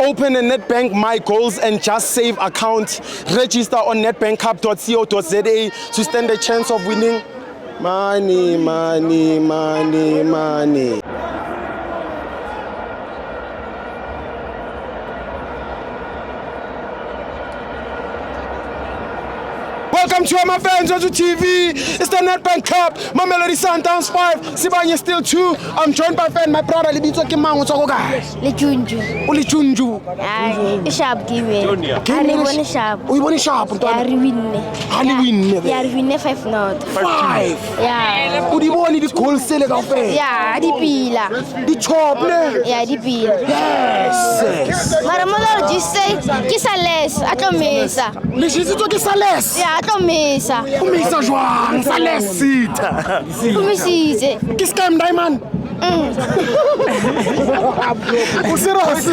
Open a Nedbank My Goals and Just Save account. Register on nedbankcup.co.za to stand a chance of winning money, money, money, money. Welcome to my fans on TV. It's the Nedbank Cup. Mamelodi Sundowns 5. Sibanye still 2. I'm joined by fan, my brother Libito Kimangu Togoga. Lichunju. Ulichunju. Sharp game. Ari sharp. Uiboni sharp. Ari win. Ali win. Ari win 5-0. 5. Yeah. Udiboni di goal sele ka fe. Yeah, di pila. Di chop ne. Yeah, di pila. Yes. Mara mola just say kisales atomesa. Lejisito ke Sales. Yeah, atomesa. Umisa jwang Sales sita. Kumisise. Ke scam diamond. Usiras.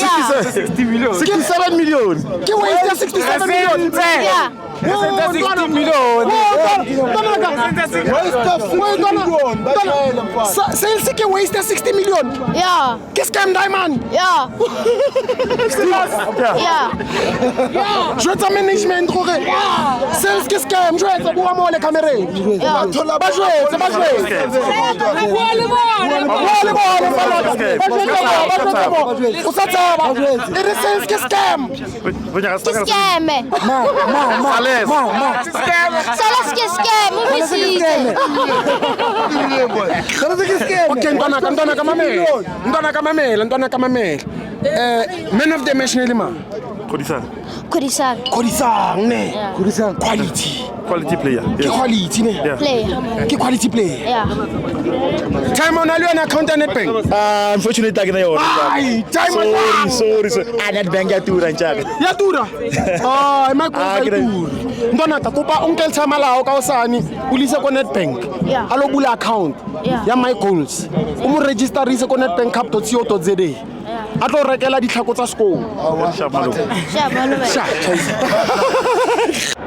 Yeah. 60 million. 67 million. Ke waste 67 million. Yeah. 60 million. Sales ke waste 60 million. Yeah. Ke scam diamond. Yeah. Yeah. Jouetsa management gore. Sales ke scam, jouetsa bua mo le camereng. Yeah. Ba jouetsa. It is sales ke scam. Skeme. Salas que skeme. Kumisise. Okay, ntwana kamamela. Man of the match ne lima. Kodisang. Kodisang ne. Yeah. Kodisang quality. Quality player. Ke quality ne. Player. Ke quality player. Yeah. Time on alio na account Nedbank. Unfortunately, take na Ai, time on. Sorry. Nedbank ya tura njaka. Ya tura. Ai, my God, tura. Ntwana ta kopa unkel tsamala ka osani ulise ko Nedbank. Yeah. Alo bula account. Yeah. Ya my goals. Umu registerise ko nedbankcup.co.za. A tlo rekela ditlhako tsa sekolo. Sharp malo. Sharp. Sha.